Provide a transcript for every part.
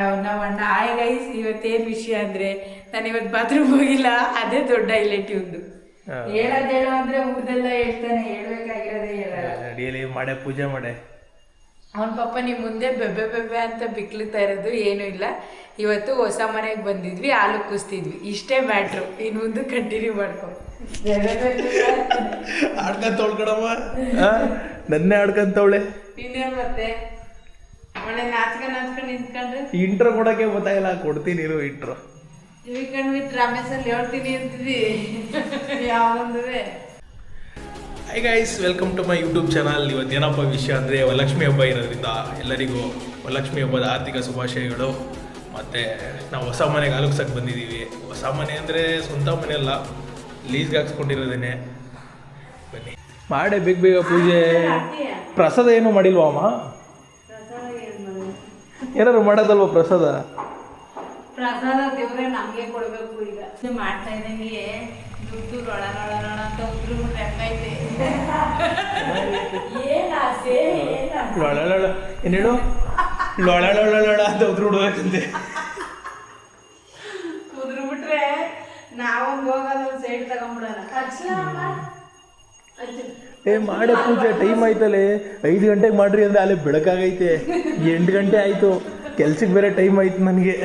ನಮ್ಮ ಅಣ್ಣ ಆಯ್ ಗೈಸ್ ಇವತ್ತೇನು ವಿಷಯ ಅಂದರೆ ನಾನು ಇವತ್ತು ಬಾತ್ರೂಮ್ ಹೋಗಿಲ್ಲ, ಅದೇ ದೊಡ್ಡ ಹೈಲೈಟ್ ಇವ್ದು. ಹೇಳೋದೇಳು ಅಂದರೆ ಊರ್ದೆಲ್ಲ ಹೇಳ್ತಾನೆ, ಹೇಳ್ಬೇಕಾಗಿರೋದೇ ಹೇಳಲ್ಲ. ಅಡಿಯಲ್ಲಿ ಮಾಡೆ ಪೂಜೆ ಮಾಡೆ ಅವನ ಪಾಪ ನಿಮ್ಮ ಮುಂದೆ ಬೆಬ್ಬೆ ಬೆಬ್ಬೆ ಅಂತ ಬಿಕ್ಲುತ್ತಾ ಇರೋದು ಏನೂ ಇಲ್ಲ. ಇವತ್ತು ಹೊಸ ಮನೆಗೆ ಬಂದಿದ್ವಿ, ಹಾಲು ಕುಸ್ತಿದ್ವಿ, ಇಷ್ಟೇ ಮ್ಯಾಟ್ರು. ಇನ್ನು ಮುಂದೆ ಕಂಟಿನ್ಯೂ ಮಾಡ್ಕೊ. ಆಡ್ಕೊಂತವಳ್ಕಡಮ್ಮ, ನನ್ನೇ ಆಡ್ಕೊಂತವಳೆ. ಇನ್ನೇನು ಮತ್ತೆ ಒಳ್ಳೆ ನಾಚ್ಕೊಂಡು ನಿಂತ್ಕೊಂಡ್ರೆ ಇಂಟ್ರೋ ಕೊಡಕ್ಕೆ ಗೊತ್ತಾಗಿಲ್ಲ, ಕೊಡ್ತೀನಿ ಇರು ಇಂಟ್ರೋ. ವೀಕೆಂಡ್ ವಿತ್ ರಮೇಶಲ್ಲಿ ಹೇಳ್ತೀನಿ ಅಂತಿದ್ವಿ ಯಾವಂದುವೆ. Hi guys, welcome to my YouTube channel. ಇವತ್ತು ಏನಪ್ಪ ವಿಷಯ ಅಂದರೆ ವರಲಕ್ಷ್ಮಿ ಹಬ್ಬ ಇರೋದ್ರಿಂದ ಎಲ್ಲರಿಗೂ ವರಲಕ್ಷ್ಮಿ ಹಬ್ಬದ ಆರ್ಥಿಕ ಶುಭಾಶಯಗಳು. ಮತ್ತು ನಾವು ಹೊಸ ಮನೆಗೆ ಆಲೋಕ್ಸಕ್ಕೆ ಬಂದಿದ್ದೀವಿ. ಹೊಸ ಮನೆ ಅಂದರೆ ಸ್ವಂತ ಮನೆ ಅಲ್ಲ, ಲೀಸ್ಗೆ ಹಾಕ್ಸ್ಕೊಂಡಿರೋದೇನೆ. ಬನ್ನಿ ಮಾಡೇ ಬೇಗ ಬೇಗ ಪೂಜೆ. ಪ್ರಸಾದ ಏನೂ ಮಾಡಿಲ್ವಾ ಅಮ್ಮ? ಏನಾದ್ರು ಮಾಡೋದಲ್ವ ಪ್ರಸಾದ? ಪ್ರಸಾದ ದೇವ್ರೆ ನಮಗೆ ಕೊಡಬೇಕು. ಈಗ ಮಾಡ್ತಾ ಇದ್ದಂಗೆ ದುಡ್ಡು ರೊಳ ರೊಳ ರೊಳ ಅಂತ ಉದ್ರು ಹೆಂಗೈತೆ. ಲೊಳ ಏನೇಳು ಲೊಳ ಲೊಳ ಲೊಳ ಅಂತ ಉದ್ರು ಹುಡುಗಂತೆ. ಉದ್ರು ಬಿಟ್ರೆ ನಾವೊಂದು ಹೋಗೋದು ಒಂದು ಸೈಡ್ ತಗೊಂಡ್ಬಿಡೋಣ. ಏ ಮಾಡೇ ಪೂಜೆ, ಟೈಮ್ ಆಯ್ತಲ್ಲೇ. 5 ಗಂಟೆಗೆ ಮಾಡ್ರಿ ಅಂದರೆ ಅಲ್ಲೇ ಬೆಳಕಾಗೈತೆ. 8 ಗಂಟೆ ಆಯಿತು, ಕೆಲ್ಸಕ್ಕೆ ಬೇರೆ ಟೈಮ್ ಆಯ್ತು ನನಗೆ.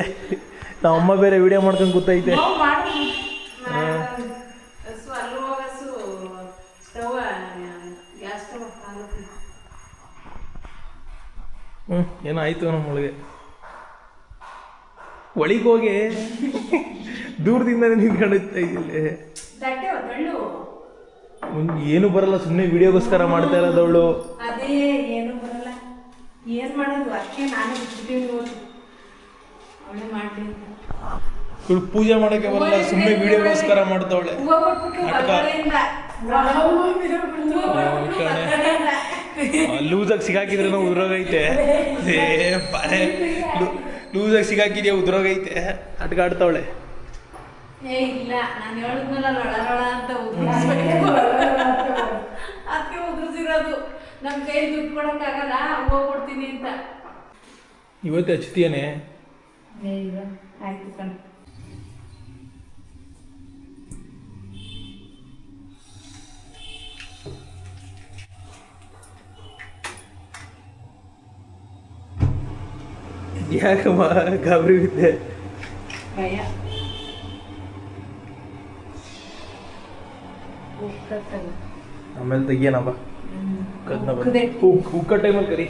ನಮ್ಮ ಅಮ್ಮ ಬೇರೆ ವಿಡಿಯೋ ಮಾಡ್ಕೊಂಡು ಕೂತೈತೆ. ಏನೋ ಆಯಿತು ನಮ್ಮೊಳಗೆ. ಒಳಗೆ ಹೋಗಿ ದೂರದಿಂದನೇ ನಿಂತ್ಕೊಂಡಿರ್ತಾ ಇದ್ದಿಲ್ಲ. ಏನು ಬರಲ್ಲ, ಸುಮ್ಮನೆ ವಿಡಿಯೋಗೋಸ್ಕರ ಮಾಡ್ತಾ ಇರೋದವಳು. ಅದೇ ಏನು ಬರಲ್ಲ, ಏನು ಮಾಡೋದು ಅಷ್ಟೇ. ನಾನು ಬಿಟ್ಟಿದ್ದೀನಿ, ಅವಳೆ ಮಾಡ್ತೀನಿ. ಇವಳು ಪೂಜೆ ಮಾಡೋಕ್ಕೆ ಬರಲ್ಲ, ಸುಮ್ಮನೆ ವಿಡಿಯೋಗೋಸ್ಕರ ಮಾಡ್ತಾವಳೆ. ಲೂಸಾಗಿ ಸಿಗಾಕಿದ್ರೆ ನಾವು ಉದ್ರೋಗೈತೆ. ಪಾರೆ ಲೂಸಾಗಿ ಸಿಗಾಕಿದ್ಯಾ, ಉದ್ರೋಗೈತೆ. ನಾಟಕ ಆಡ್ತಾವಳೆ. ಏ ಇಲ್ಲ, ನಾನು ಹೇಳಿದ್ನಲ್ಲ ಲೊಳ ಲೊಳ ಅಂತ ಉದ್ರಿಸ್ಬೇಕು. ಅದಕ್ಕೆ ಉದ್ರಿಸಿರೋದು. ನಮ್ಮ ಕೈ ದುಡ್ಡು ಕೊಡೋಕ್ಕಾಗಲ್ಲ, ಹೋಗ್ಕೊಡ್ತೀನಿ ಅಂತ. ಇವತ್ತು ಹಚ್ತೀಯನೇ? ಇಲ್ಲ ಆಯ್ತು ಕಣ. ಯಾಕಮ್ಮ ಗಾಬರಿ ಬಿದ್ದೆ? ಭಯ. ಆಮೇಲೆ ತೆಗಿಯೋಣಪ್ಪ. ಉಕ್ಕ ಟೈಮಲ್ಲಿ ಕರಿ.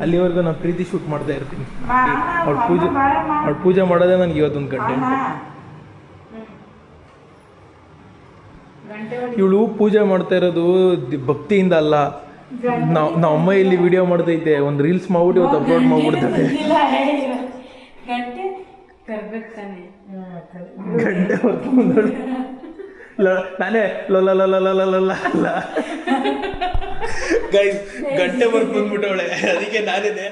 ಅಲ್ಲಿವರೆಗೂ ನಾನು ಪ್ರೀತಿ ಶೂಟ್ ಮಾಡ್ತಾ ಇರ್ತೀನಿ. ಅವ್ಳು ಪೂಜೆ ಮಾಡೋದೇ ನನಗೆ ಇವತ್ತೊಂದು ಕಂಟೆಂಟ್. ಇವಳು ಪೂಜೆ ಮಾಡ್ತಾ ಇರೋದು ಭಕ್ತಿಯಿಂದ ಅಲ್ಲ. ನಮ್ಮ ಅಮ್ಮ ಇಲ್ಲಿ ವಿಡಿಯೋ ಮಾಡ್ತೈತೆ, ಒಂದು ರೀಲ್ಸ್ ಮಾಡ್ಬಿಟ್ಟು ಇವತ್ತು ಅಪ್ಲೋಡ್ ಮಾಡ್ಬಿಡ್ತಾನೆ. ಗಂಟೆ ಹೊತ್ತು ನಾನೇ ಲೊಲ್ಲ ಗೈಸ್, ಗಂಟೆ ಬರ್ದು ಬಂದ್ಬಿಟ್ಟವಳೆ. ಅದಕ್ಕೆ ನಾನೇನೆ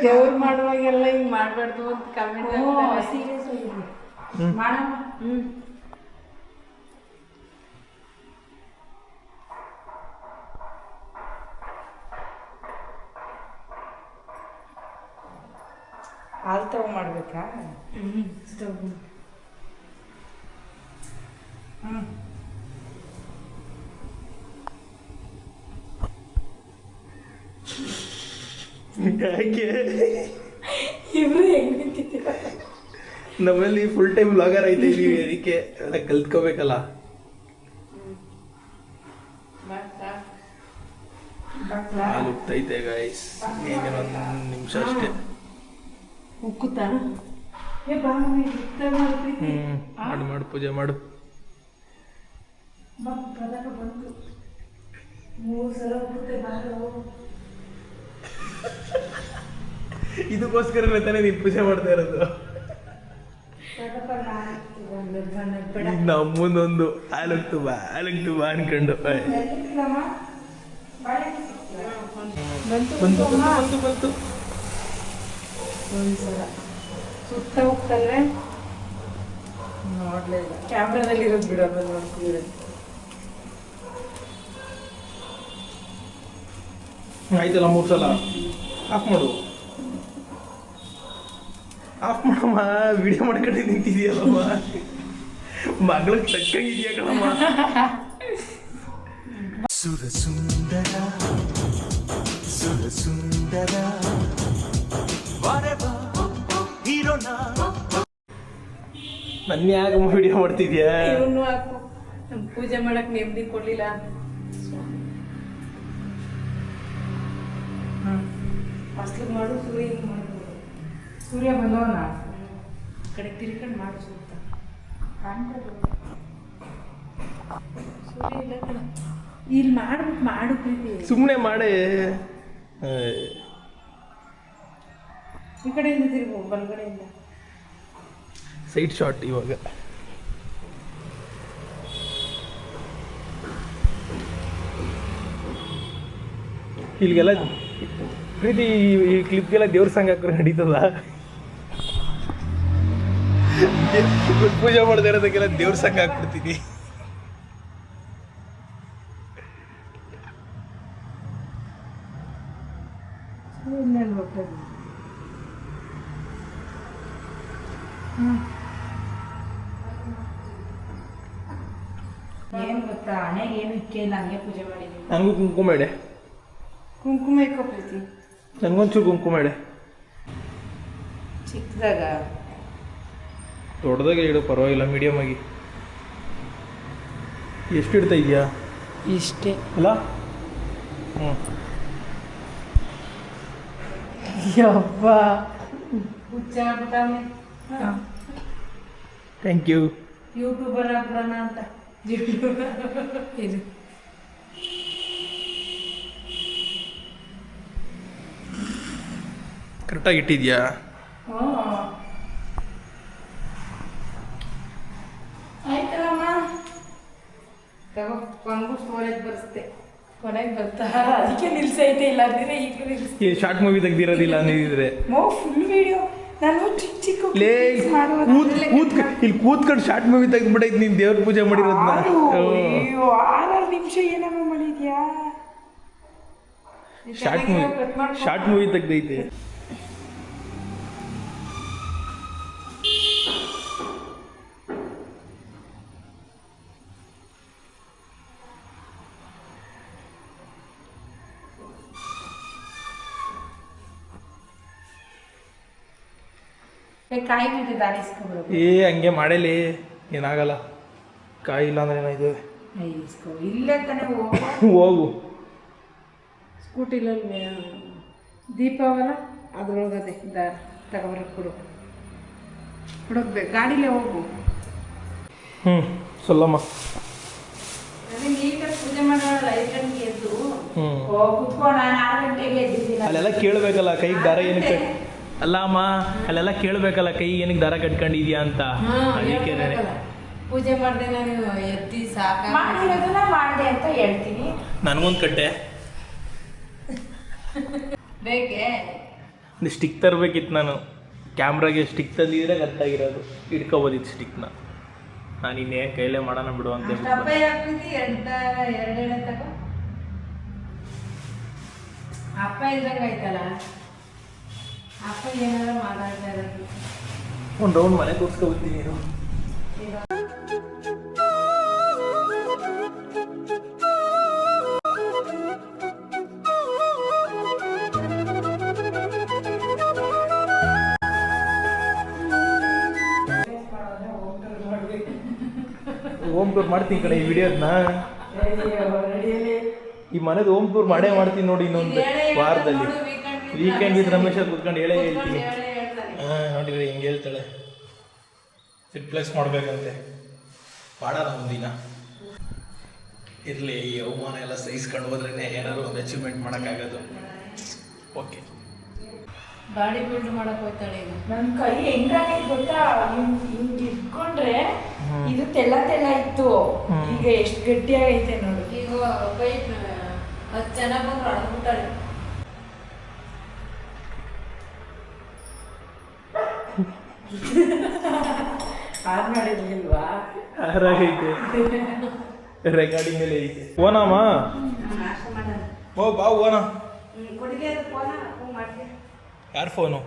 ದೇವ್ರು ಮಾಡುವಾಗೆಲ್ಲ ಹಿಂಗ್ ಮಾಡ್ಬಾರ್ದು ಅಂತ ಕಮೆಂಟ್. ಹಾಲು ತಗೋ ಮಾಡ್ಬೇಕಾ? ಸ್ಟವ್. ಯಾಕೆ ಇಬ್ರು ಹೆಂಗ್ ನಿಂತಿದ್ದೀರ? ನಮ್ಮಲ್ಲಿ ಫುಲ್ ಟೈಮ್ ವ್ಲಾಗರ್ ಐತೆ ಇದೀವಿ, ಅದಕ್ಕೆ ಎಲ್ಲ ಕಲ್ತ್ಕೋಬೇಕಲ್ಲ. ಹಾಲು ಉಕ್ತೈತೆ ಗೈಸ್, ಏನೇನೋ 1 ನಿಮಿಷ ಅಷ್ಟೇ. ಉಕ್ಕುತ್ತಾ? ಮಾಡು ಪೂಜೆ ಮಾಡು. ಇದಕ್ಕೋಸ್ಕರ ತಾನೇ ನೀನು ಪೂಜೆ ಮಾಡ್ತಾ ಇರೋದು. ನಮ್ಮನ್ನೊಂದು ಹಾಲಕ್ತು ಬಾ ಅನ್ಕೊಂಡು ಬಂತು. ಒಂದ್ಸಲ ಸುತ್ತ ಹೋಗ್ತಲ್ವೇ ನೋಡ್ಲೇ ಇಲ್ಲ. ಕ್ಯಾಮ್ರಾದಲ್ಲಿ ಇರೋದು ಬಿಡೋದು ನೋಡ್ತಿದ್ರೆ ಆಯ್ತಲ್ಲ 3 ಸಲ ಆಫ್ ಮಾಡು. ಆಫ್ ಮಾಡಮ್ಮ, ವಿಡಿಯೋ ಮಾಡ್ಕೊಂಡು ನಿಂತಿದೆಯಲ್ಲಮ್ಮ, ಮಗಳಿಗೆ ತಕ್ಕಂಗಿದ್ಯಾ ಕಣಮ್ಮ. ಸುರಸುಂದರ ಸುರಸುಂದರ ಹೀರೋನ ನನ್ನ ಯಾಕಮ್ಮ ವಿಡಿಯೋ ಮಾಡ್ತಿದ್ಯಾ? ಇವನು ಹಾಕು, ನಮ್ಗೆ ಪೂಜೆ ಮಾಡಕ್ ನೆಮ್ಮದಿ ಕೊಡ್ಲಿಲ್ಲ. ಫಸ್ಲಿಗೆ ಮಾಡು, ಸೂರ್ಯ ಹಿಂಗೆ ಮಾಡ್ಬೋದು. ಸೂರ್ಯ ಬಂದವನ ಕಡೆ ತಿರ್ಕೊಂಡು ಮಾಡು ಸುತ್ತ. ಸೂರ್ಯ ಇಲ್ಲ ಕಣ, ಇಲ್ಲಿ ಮಾಡ್ಬಿಟ್ಟು ಮಾಡು ಪ್ರೀತಿ. ಸುಮ್ಮನೆ ಮಾಡೇ. ಈ ಕಡೆಯಿಂದ ತಿರುಗು, ಬಲಗಡೆಯಿಂದ. ಸೈಡ್ ಶಾಟ್ ಇವಾಗ. ಇಲ್ಲಿಗೆಲ್ಲ ಪ್ರೀತಿ ಈ ಕ್ಲಿಪ್ಗೆಲ್ಲ ದೇವ್ರ ಸಂಘ ಹಾಕ್ರೆ ನಡೀತದ? ಪೂಜೆ ಮಾಡದೇ ಇರೋದಕ್ಕೆಲ್ಲ ದೇವ್ರ ಸಂಘ ಹಾಕ್ಬಿಡ್ತೀನಿ. ಏನು ಗೊತ್ತಾ, ಹಣೆಗೆ ಏನು ಇಕ್ಕೆ ಇಲ್ಲ, ಹಂಗೆ ಪೂಜೆ ಮಾಡಿದ್ದೀನಿ. ನನಗೂ ಕುಂಕುಮ ಇಡೆ. ಕುಂಕುಮ ಇಕ್ಕೋ ಪ್ರೀತಿ. ನನಗೊಂಚೂರು ಕುಂಕುಮ ಇಡೆ. ಚಿಕ್ಕದಾಗ ದೊಡ್ಡದಾಗೆ ಇಡು, ಪರವಾಗಿಲ್ಲ, ಮೀಡಿಯಮ್ ಆಗಿ. ಎಷ್ಟು ಇಡ್ತಾ ಇದೆಯಾ? ಇಷ್ಟೇ ಅಲ್ಲ? ಹ್ಞೂ. ಯವ್ವ ಹುಚ್ಚ ಆಗ್ಬಿಟ್ಟಾನೆ. Thank you. ಯೂಟ್ಯೂಬರ್ ಆಗ್ಬಿಡೋಣ ಅಂತ. ಇದು ಕರೆಕ್ಟಾಗಿ ಇಟ್ಟಿದ್ಯಾ? ಆಯ್ತಲ್ಲಮ್ಮ, ತಗೋ. ಕೊಂಗು ಸ್ಟೋರೇಜ್ ಬರಿಸ್ತೆ, ಕೊನೆಗೆ ಬರ್ತಾ ಅದಕ್ಕೆ ನಿಲ್ಸೈತೆ. ಇಲ್ಲ ಅಂದ್ರೆ ಈಗ ನಿಲ್ಸ. ಈ ಶಾರ್ಟ್ ಮೂವಿ ತೆಗ್ದಿರೋದಿಲ್ಲ ಅಂದಿದ್ರೆ ಫುಲ್ ವಿಡಿಯೋ ನಾನು ಚಿಕ್ಕ ಚಿಕ್ಕ ಲೇ ಇಲ್ಲಿ ಕೂತ್ಕೊಂಡು ಶಾರ್ಟ್ ಮೂವಿ ತೆಗ್ದ್ಬಿಟ್ಟೈತಿ ನೀನು ದೇವ್ರ ಪೂಜೆ ಮಾಡಿರೋದನ್ನ. ಅಯ್ಯೋ 6 ನಿಮಿಷ ಏನಮ್ಮ ಮಾಡಿದ್ಯಾ? ಶಾರ್ಟ್ ಮೂವಿ ತೆಗ್ದೈತೆ. ಕಾಯಿ ಬಿದ್ದು ದಾರಿ ಇಸ್ಕೊಬಿಡು. ಹಂಗೆ ಮಾಡಲಿ, ಏನಾಗಲ್ಲ. ಕಾಯಿ ಇಲ್ಲ ಅಂದ್ರೆ ಏನಾಯ್ತು? ಇಸ್ಕೊ, ಇಲ್ಲೇ ತಾನೇ ಹೋಗು. ಸ್ಕೂಟಿಲಲ್ಲಿ ದೀಪಾವಲ್ಲ ಅದ್ರೊಳಗದೆ ದಾರ ತಗೊಬರಕ್ಕೆ ಕೊಡು. ಹುಡುಕ್ಬೇಕು, ಗಾಡಿಲೇ ಹೋಗು. ಸೊಲ್ಲಮ್ಮ. ಅದೇ ನೀಟಾಗಿ ಪೂಜೆ ಮಾಡೋಣ. 5 ಗಂಟೆಗೆ ಎದ್ದು ಕುತ್ಕೋ. ನಾನು 6 ಗಂಟೆಗೆ ಎದ್ದಿದ್ದೀನಿ. ಅಲ್ಲೆಲ್ಲ ಕೇಳಬೇಕಲ್ಲ ಕೈಗೆ ದಾರ ಏನಕ್ಕೆ? ಅಲ್ಲ ಅಮ್ಮ, ಅಲ್ಲೆಲ್ಲ ಕೇಳಬೇಕಲ್ಲ ಕೈ ಏನಕ್ಕೆ ದಾರ ಕಟ್ಕೊಂಡಿದ್ಯಾ ಅಂತ. ಅದಕ್ಕೆ ಪೂಜೆ ಮಾಡ್ದೆ ನಾನು ಎದ್ದಿ ಸಾಕ ಮಾಡಿರೋದನ್ನ ಮಾಡಿದೆ ಅಂತ ಹೇಳ್ತೀನಿ. ನನಗೊಂದು ಕಟ್ಟೆ ಬೇಕೇ. ಒಂದು ಸ್ಟಿಕ್ ತರಬೇಕಿತ್ತು ನಾನು. ಕ್ಯಾಮ್ರಾಗೆ ಸ್ಟಿಕ್ ತಂದಿದ್ರೆ ಗೊತ್ತಾಗಿರೋದು, ಹಿಡ್ಕೊಬೋದಿತ್ತು ಸ್ಟಿಕ್ನ. ನಾನು ಇನ್ನೇನು ಕೈಲೇ ಮಾಡೋಣ ಬಿಡು ಅಂತ ಡಬ್ಬ ಹಾಕ್ಬಿಟ್ಟು ಎರಡೆರಡೆ ತಗೋ. ಅಪ್ಪ ಇದ್ದಂಗೆ ಆಯ್ತಲ್ಲ. ಅಪ್ಪ ಏನಾರ ಮಾತಾಡ್ತಾ ಇರೋದು. ಒಂದು ರೌಂಡ್ ಮನೆ ತೋರಿಸ್ಕೊಬತ್ತೀನಿ. ಹೋಮ್ ಟೂರ್ ಮಾಡ್ತೀನಿ ಕಡೆ ಈ ವಿಡಿಯೋದನ್ನ. ಈ ಮನೆದು ಹೋಮ್ ಟೂರ್ ಮಾಡೇ ಮಾಡ್ತೀನಿ ನೋಡಿ ಇನ್ನೊಂದು ವಾರದಲ್ಲಿ. ವೀಕೆಂಡ್ ವಿತ್ ರಮೇಶ್ ಕೂತ್ಕೊಂಡು ಹೇಳೇ ಹೇಳ್ತೀನಿ. ನೋಡಿದ್ರೆ ಹೆಂಗೆ ಹೇಳ್ತಾಳೆ, ಸಿಟ್ಪ್ಲೆಕ್ಸ್ ಮಾಡಬೇಕಂತೆ. ಮಾಡೋಣ ಒಂದಿನ. ಇರಲಿ, ಈ ಅವಮಾನ ಎಲ್ಲ ಸಹಿಸ್ಕೊಂಡು ಹೋದ್ರೇ ಏನಾದ್ರು ಒಂದು ಅಚೀವ್ಮೆಂಟ್ ಮಾಡೋಕ್ಕಾಗೋದು. ಓಕೆ, ಬಾಡಿ ಬಿಲ್ಡ್ ಮಾಡಕ್ ಹೋಗ್ತಾಳೆ ಈಗ. ನನ್ನ ಕೈ ಹೆಂಗಾಗೈತೆ ಗೊತ್ತಾ? ಹಿಂಗ್ ಇಟ್ಕೊಂಡ್ರೆ ಇದು ತೆಲ್ಲ ತೆಲ್ಲ ಇತ್ತು, ಈಗ ಎಷ್ಟು ಗಟ್ಟಿಯಾಗೈತೆ ನೋಡು. ಈಗ ಕೈ 10 ಜನ ಬಂದ್ರು ಅಡ್ಬಿಟ್ಟಾಳೆ. ಆನ್ ಮಾಡಿರ್ಲಿಲ್ವಾ? ಆರಾಗೈತೆ, ರೆಕಾರ್ಡಿಂಗ್ ಮೇಲೆ ಐತೆ. ಓನಮ್ಮ, ನಾಶ ಮಾಡೋಣ. ಓ ಬಾ ಓನ. ಕೊಡಿಗೆ ಫೋನ ಫೋನ್ ಮಾಡ್ತೀನಿ. ಯಾರ ಫೋನು?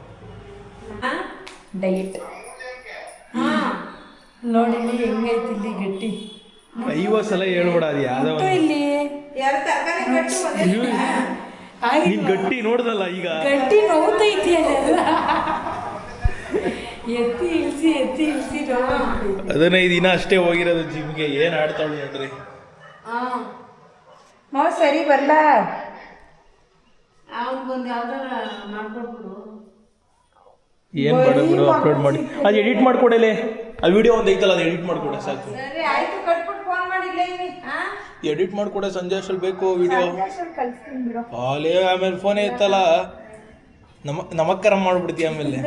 ಡಯಟ್ ಹಾಂ ನೋಡಿ ಹೆಂಗೈತಿ ಇಲ್ಲಿ ಗಟ್ಟಿ 50 ಸಲ ಹೇಳ್ಬೇಡ ಅದು ಯಾವ್ದೋ ಮುಟ್ಟು ಇಲ್ಲಿ ಯಾರು ತರಕಾರಿ ಕಟ್ಟು ನೀನ್ ಗಟ್ಟಿ ನೋಡ್ದಲ್ಲ ಈಗ. ಗಟ್ಟಿ ನೋವ್ತೈತಿ ಅಲ್ಲ ಎತ್ತಿ ಇಳಿಸಿ ನೋವು 15 ದಿನ ಅಷ್ಟೇ ಹೋಗಿರೋದು ಜಿಮ್ಗೆ. ಏನು ಆಡ್ತಾಳು ನೋಡ್ರಿ. ಹಾಂ ಮಾವು ಸರಿ ಬರಲ್ಲ. ಅವ್ನಿಗೊಂದು ಯಾವ್ದಾರ ಮಾಡ್ಕೊಟ್ಬಿಡು. ಏನು ಬೇಡ ಬಿಡು, ಅಪ್ಲೋಡ್ ಮಾಡಿ. ಅದು ಎಡಿಟ್ ಮಾಡ್ಕೊಡಲೇ. ಆ ವಿಡಿಯೋ ಒಂದು ಐತಲ್ಲ, ಅದು ಎಡಿಟ್ ಮಾಡ್ಕೊಡೆ ಸಾಕು. ಸರಿ ಆಯ್ತು, ಕಟ್ಬಿಟ್ಟು ಫೋನ್ ಮಾಡಿಲ್ಲ ಇಲ್ಲಿ. ಹಾಂ ಎಡಿಟ್ ಮಾಡ್ಕೊಡೆ. ಸಂಜೆ ಅಷ್ಟಲ್ಲಿ ಬೇಕು ವಿಡಿಯೋ. ಕಳ್ಸ್ತೀನಿ ಬಿಡು. ಆಲೇ ಆಮೇಲೆ ಫೋನ್ ಐತಲ್ಲ, ನಮಕ್ಕರ ಮಾಡ್ಬಿಡ್ತೀಯ ಆಮೇಲೆ.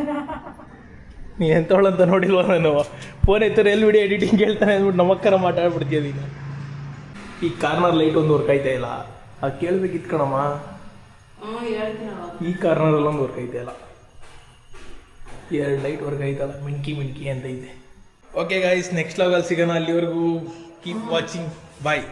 ನೀ ಎಂತವಳಂತ ನೋಡಿಲ್ವ ನಾನು? ಫೋನ್ ಐತಾರೆ ಎಲ್ಲಿ ವಿಡಿಯೋ ಎಡಿಟಿಂಗ್ ಹೇಳ್ತಾನೆ ಅಂದ್ಬಿಟ್ಟು ನಮಕ್ಕರ ಮಾತಾಡ್ಬಿಡ್ತೀಯ ನೀನು. ಈ ಕಾರ್ನರ್ ಲೈಟ್ ಒಂದು ವರ್ಕ್ ಆಯ್ತಾ ಇಲ್ಲ, ಅದು ಕೇಳ್ಬೇಕಿತ್ತು ಕಣಮ್ಮ. ಹ್ಞೂ ಹೇಳ್ತೀನಿ ಅವಾಗ. ಈ ಕಾರ್ನರಲ್ಲೊಂದು ವರ್ಕ್ ಐತೆ ಅಲ್ಲ, 2 ಲೈಟ್ ವರ್ಕ್ ಐತಲ್ಲ, ಮಿಣ್ಕಿ ಅಂತ ಐತೆ. ಓಕೆ ಗಾಯ್ಸ್, ನೆಕ್ಸ್ಟ್ ಲಾಗಲ್ಲಿ ಸಿಗೋಣ. ಅಲ್ಲಿವರೆಗೂ ಕೀಪ್ ವಾಚಿಂಗ್. ಬಾಯ್.